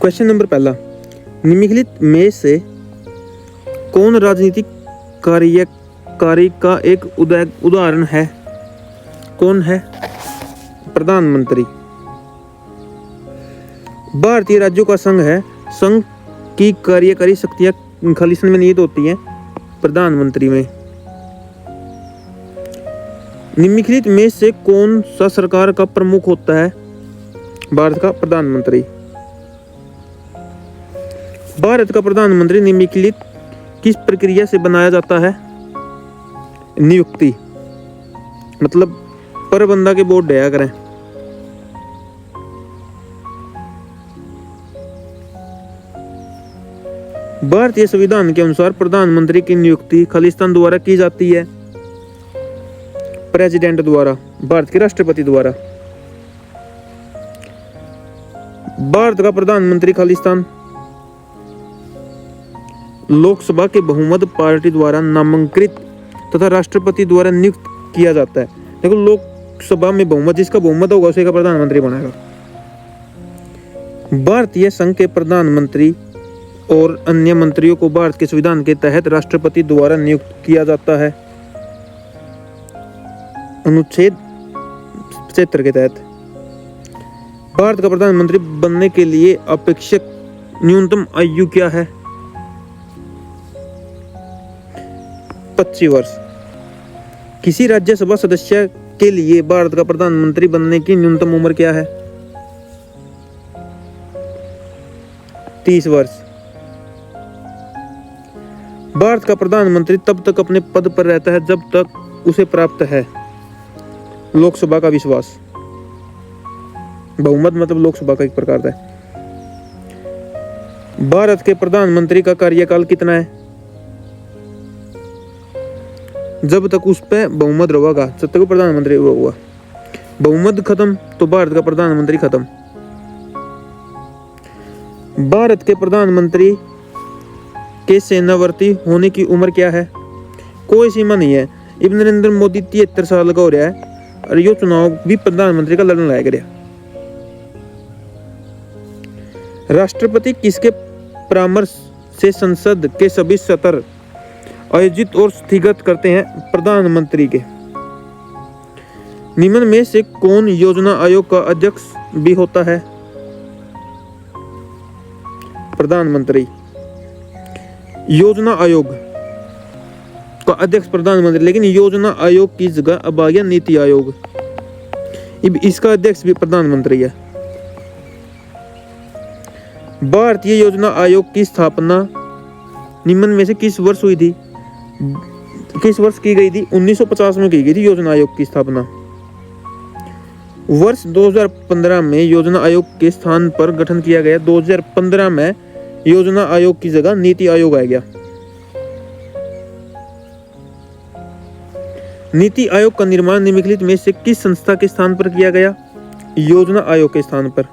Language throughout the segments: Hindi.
क्वेश्चन नंबर पहला, निम्नलिखित में से कौन राजनीतिक कार्यकारी का एक उदाहरण है? कौन है? प्रधानमंत्री। भारतीय राज्यों का संघ है। संघ की कार्यकारी शक्तियां खालिस्तान में निहित होती हैं प्रधानमंत्री में। निम्नलिखित में से कौन सा सरकार का प्रमुख होता है? भारत का प्रधानमंत्री। भारत का प्रधानमंत्री निम्नलिखित किस प्रक्रिया से बनाया जाता है? नियुक्ति, मतलब प्रबंधक के बोर्ड दिया करें। भारतीय संविधान के अनुसार प्रधानमंत्री की नियुक्ति खालिस्तान द्वारा की जाती है प्रेसिडेंट द्वारा, भारत के राष्ट्रपति द्वारा। भारत का प्रधानमंत्री खालिस्तान लोकसभा के बहुमत पार्टी द्वारा नामांकित तथा राष्ट्रपति द्वारा नियुक्त किया जाता है। देखो, लोकसभा में बहुमत, जिसका बहुमत होगा उसी का प्रधानमंत्री बनेगा। भारतीय संघ के प्रधानमंत्री और अन्य मंत्रियों को भारत के संविधान के तहत राष्ट्रपति द्वारा नियुक्त किया जाता है अनुच्छेद 75 के तहत। भारत का प्रधानमंत्री बनने के लिए अपेक्षित न्यूनतम आयु क्या है? 25 वर्ष। किसी राज्यसभा सदस्य के लिए भारत का प्रधानमंत्री बनने की न्यूनतम उम्र क्या है? 30 वर्ष। भारत का प्रधानमंत्री तब तक अपने पद पर रहता है जब तक उसे प्राप्त है लोकसभा का विश्वास। बहुमत मतलब लोकसभा का एक प्रकार है। भारत के प्रधानमंत्री का कार्यकाल कितना है? जब तक उस पर बहुमत रहेगा तब तक प्रधानमंत्री हुआ। बहुमत खत्म तो भारत का प्रधानमंत्री खत्म। भारत के प्रधानमंत्री के सेनावर्ती होने की उम्र क्या है? कोई सीमा नहीं है। इब नरेंद्र मोदी 73 साल का हो रहा है और ये चुनाव भी प्रधानमंत्री का लड़ने लायक रहा। राष्ट्रपति किसके परामर्श से संसद के सभी सत्र आयोजित और स्थगित करते हैं? प्रधानमंत्री के। निम्न में से कौन योजना आयोग का अध्यक्ष भी होता है? प्रधानमंत्री। योजना आयोग का अध्यक्ष प्रधानमंत्री, लेकिन योजना आयोग की जगह अब आ गया नीति आयोग। इसका अध्यक्ष भी प्रधानमंत्री है। भारतीय योजना आयोग की स्थापना निम्न में से किस वर्ष हुई थी? किस वर्ष की गई थी? 1950 में की गई थी योजना आयोग की स्थापना। वर्ष 2015 में योजना आयोग के स्थान पर गठन किया गया। 2015 में योजना आयोग की जगह नीति आयोग आ गया। नीति आयोग का निर्माण निम्नलिखित में से किस संस्था के स्थान पर किया गया? योजना आयोग के स्थान पर।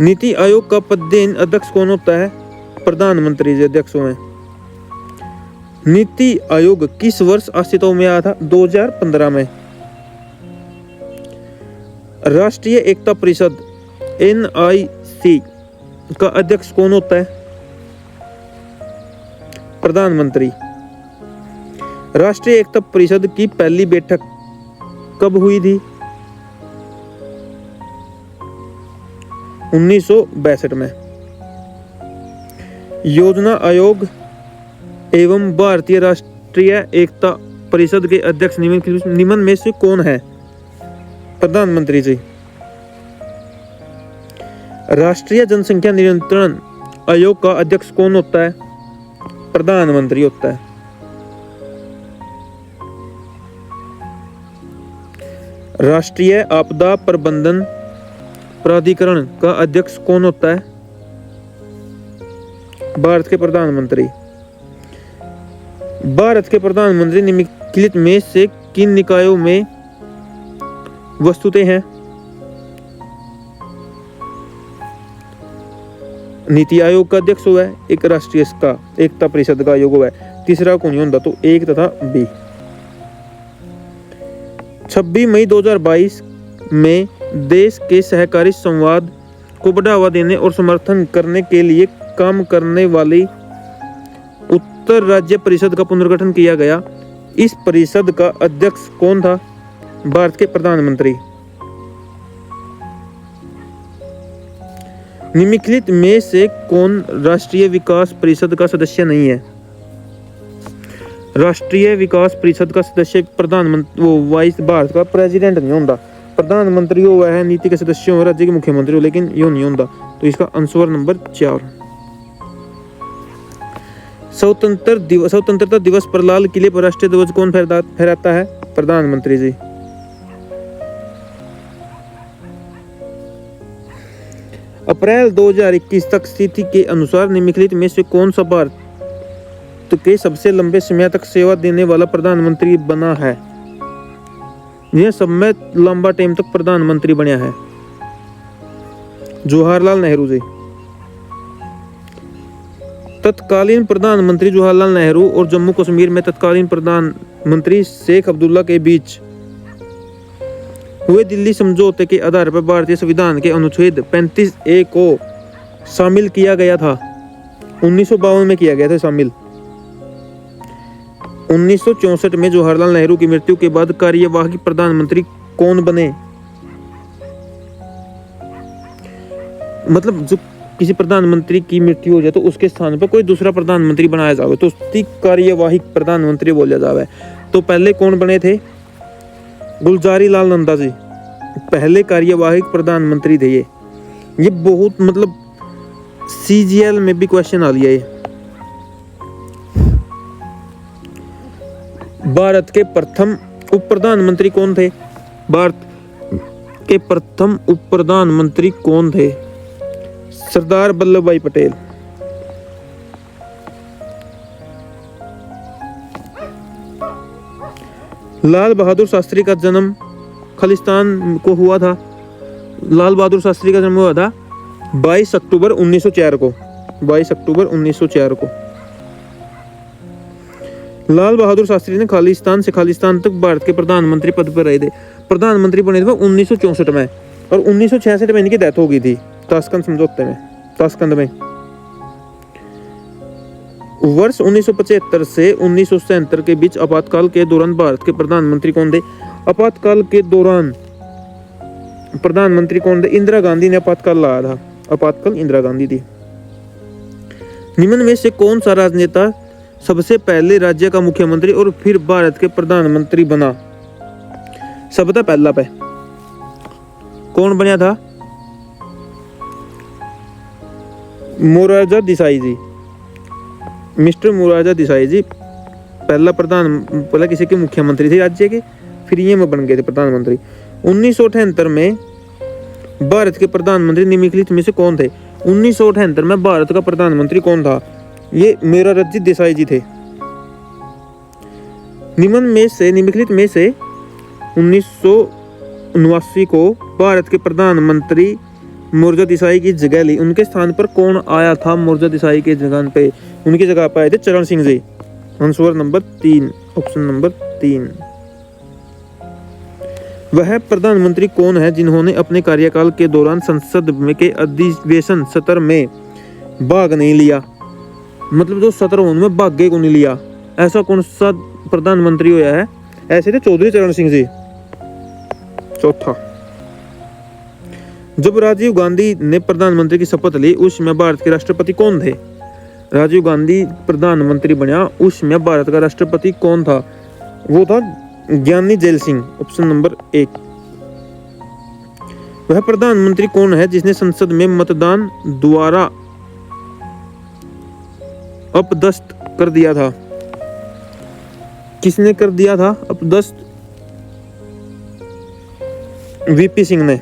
नीति आयोग का पदेन अध्यक्ष कौन होता है? प्रधानमंत्री जी अध्यक्ष हैं। नीति आयोग किस वर्ष अस्तित्व में आया था? 2015 में। राष्ट्रीय एकता परिषद NIC का अध्यक्ष कौन होता है? प्रधानमंत्री। राष्ट्रीय एकता परिषद की पहली बैठक कब हुई थी? 1962 में। योजना आयोग एवं भारतीय राष्ट्रीय एकता परिषद के अध्यक्ष निम्न में से कौन है? प्रधानमंत्री जी। राष्ट्रीय जनसंख्या नियंत्रण आयोग का अध्यक्ष कौन होता है? प्रधानमंत्री होता है। राष्ट्रीय आपदा प्रबंधन प्राधिकरण का अध्यक्ष कौन होता है? भारत के प्रधानमंत्री। भारत के प्रधानमंत्री निम्नलिखित में से किन निकायों में वस्तुतः हैं? नीति आयोग का अध्यक्ष हुआ है, एक राष्ट्रीय का एकता परिषद का आयोग हुआ है, तीसरा को नहीं होता तो एक तथा बी। 26 मई 2022 में देश के सहकारी संवाद को बढ़ावा देने और समर्थन करने के लिए काम करने वाली उत्तर राज्य परिषद का पुनर्गठन किया गया। इस परिषद का अध्यक्ष कौन था? भारत के प्रधानमंत्री। निम्नलिखित में से कौन राष्ट्रीय विकास परिषद का सदस्य नहीं है? राष्ट्रीय विकास परिषद का सदस्य प्रधानमंत्री, वो वाइस भारत का प्रेसिडेंट नहीं होता। प्रधानमंत्री हो वह नीति के सदस्य हो, राज्य के मुख्यमंत्री हो, लेकिन यो नहीं होता। तो इसका आंसर नंबर 4। स्वतंत्रता दिवस पर लाल किले पर राष्ट्रीय ध्वज कौन फहराता है? प्रधानमंत्री जी। अप्रैल 2021 तक स्थिति के अनुसार निम्नलिखित में से कौन सा भारत के सबसे लंबे समय तक सेवा देने वाला प्रधानमंत्री बना है? यह सब में लंबा टाइम तक प्रधानमंत्री बना है जवाहरलाल नेहरू जी। तत्कालीन प्रधानमंत्री जवाहरलाल नेहरू और जम्मू कश्मीर में तत्कालीन प्रधानमंत्री शेख अब्दुल्ला के बीच हुए दिल्ली समझौते के आधार पर भारतीय संविधान के अनुच्छेद 35A को शामिल किया गया था। 1952 में किया गया था शामिल। 1964 में जवाहरलाल नेहरू की मृत्यु के बाद कार्यवाहक प्रधानमंत्री कौन बने? मतलब जो किसी प्रधानमंत्री की मृत्यु हो जाए तो उसके स्थान पर कोई दूसरा प्रधानमंत्री बनाया जावे तो उसकी कार्यवाहक प्रधानमंत्री बोला जावे। तो पहले कौन बने थे? गुलजारी लाल नंदा जी पहले कार्यवाहक प्रधानमंत्री थे। ये बहुत मतलब CGL में भी क्वेश्चन आ लिया ये। भारत के प्रथम उप प्रधानमंत्री कौन थे? भारत के प्रथम उप प्रधानमंत्री कौन थे? सरदार वल्लभ भाई पटेल। लाल बहादुर शास्त्री का जन्म खालिस्तान को हुआ था। लाल बहादुर शास्त्री का जन्म हुआ था 22 अक्टूबर 1904 को। 22 अक्टूबर 1904 को लाल बहादुर शास्त्री ने खालिस्तान से खालिस्तान तक भारत के प्रधानमंत्री पद पर रहे थे। प्रधानमंत्री बने थे 1964 में और 1966 में इनकी डेथ हो गई थी ताशकंद समझौते में, ताशकंद में। वर्ष 1975 से 1977 के बीच आपातकाल के दौरान भारत के प्रधानमंत्री कौन थे? आपातकाल के दौरान प्रधानमंत्री कौन थे? इंदिरा गांधी ने आपातकाल लाया था। आपातकाल इंदिरा गांधी थी। निम्न में से कौन सा राजनेता सबसे पहले राज्य का मुख्यमंत्री और फिर भारत के प्रधानमंत्री बना? सबसे पहला पे कौन बना था? मोरारजी देसाई जी। मिस्टर मोरारजी देसाई जी पहला किसी के मुख्यमंत्री थे राज्य के, फिर ये में बन गए थे प्रधानमंत्री। 1978 में भारत के प्रधानमंत्री निम्नलिखित में से कौन थे? 1978 में भारत का प्रधानमंत्री कौन था? ये मोरारजी देसाई जी थे। निम्नलिखित में से 1979 को भारत के प्रधानमंत्री मोरारजी देसाई की जगह ली। उनके स्थान पर कौन आया था? मोरारजी देसाई के जगह पे उनकी जगह पर आए थे Charan Singh ji. Answer number 3, option number 3। वह प्रधानमंत्री कौन है जिन्होंने अपने कार्यकाल के दौरान संसद में के अधिवेशन सत्र में भाग नहीं लिया? मतलब जो सत्र उनमें भाग्य को नहीं लिया, ऐसा कौन सा प्रधानमंत्री हुआ है? ऐसे थे चौधरी चरण सिंह जी। चौथा, जब राजीव गांधी ने प्रधानमंत्री की शपथ ली उस समय भारत के राष्ट्रपति कौन थे? राजीव गांधी प्रधानमंत्री बना उस समय भारत का राष्ट्रपति कौन था? वो था ज्ञानी जैल सिंह। Option number 1। वह प्रधानमंत्री कौन है जिसने संसद में मतदान द्वारा अपदस्थ कर दिया था? किसने कर दिया था अपदस्थ? VP सिंह ने।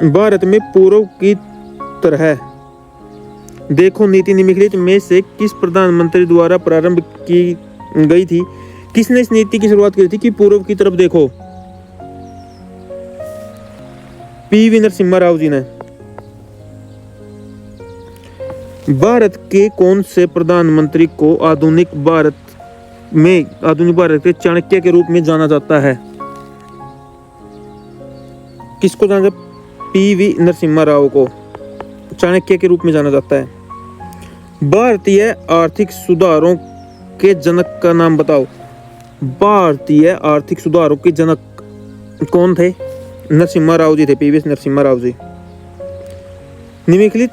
भारत में पूर्व की तरह देखो नीति निम्नलिखित में से किस प्रधानमंत्री द्वारा प्रारंभ की गई थी? किसने इस नीति की शुरुआत की थी कि पूर्व की तरफ देखो? PV नरसिम्हा राव जी ने। भारत के कौन से प्रधानमंत्री को आधुनिक भारत के चाणक्य के रूप में जाना जाता है? किसको जाना जाता? पीवी नरसिम्हा राव को चाणक्य के रूप में जाना जाता है। भारतीय आर्थिक सुधारों के जनक का नाम बताओ। भारतीय आर्थिक सुधारों के जनक कौन थे? नरसिम्हा राव जी थे, पीवी नरसिम्हा राव जी। निम्नलिखित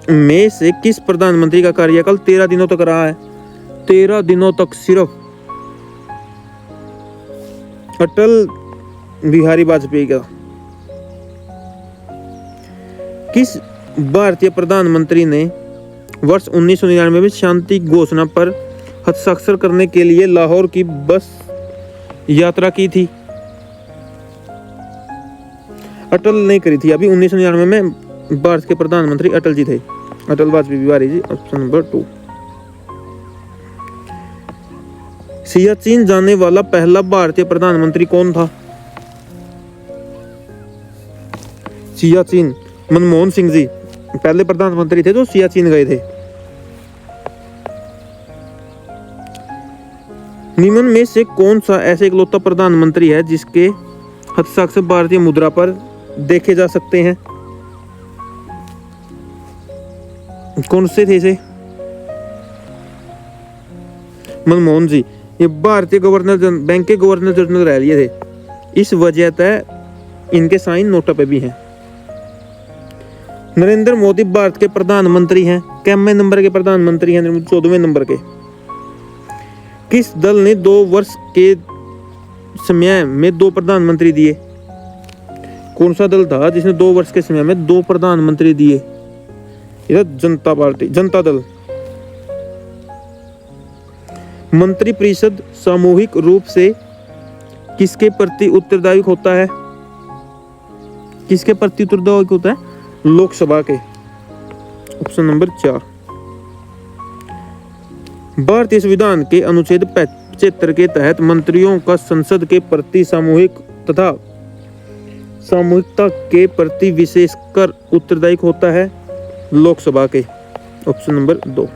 में से किस प्रधानमंत्री का कार्यकाल 13 दिनों तक रहा है? 13 दिनों तक सिर्फ अटल बिहारी वाजपेयी का। किस भारतीय प्रधानमंत्री ने वर्ष 1999 में शांति घोषणा पर हस्ताक्षर करने के लिए लाहौर की बस यात्रा की थी? अटल नहीं करी थी। अभी 1999 में भारत के प्रधानमंत्री अटल जी थे, अटल वाजपेयी बिहारी जी। Option number 2। सियाचिन जाने वाला पहला भारतीय प्रधानमंत्री कौन था? सियाचिन मनमोहन सिंह जी पहले प्रधानमंत्री थे जो सियाचिन गए थे। निम्न में से कौन सा ऐसे इकलौता प्रधानमंत्री है जिसके हस्ताक्षर भारतीय मुद्रा पर देखे जा सकते हैं? कौन से थे इसे? मनमोहन जी। ये भारतीय गवर्नर बैंक के गवर्नर जनरल रह लिए थे, इस वजह से इनके साइन नोटों पे भी हैं। नरेंद्र मोदी भारत के प्रधानमंत्री हैं, कैमें नंबर के प्रधानमंत्री हैं? 14वें नंबर के। किस दल ने 2 वर्ष के समय में 2 प्रधानमंत्री दिए? कौन सा दल था जिसने 2 वर्ष के समय में 2 प्रधानमंत्री दिए? यह जनता पार्टी, जनता दल। मंत्रिपरिषद सामूहिक रूप से किसके प्रति उत्तरदायी होता है? किसके प्रति उत्तरदायी होता है? लोकसभा के। Option number 4। भारतीय संविधान के अनुच्छेद 75 के तहत मंत्रियों का संसद के प्रति सामूहिक तथा सामूहिकता के प्रति विशेषकर उत्तरदायी होता है लोकसभा के। Option number 2।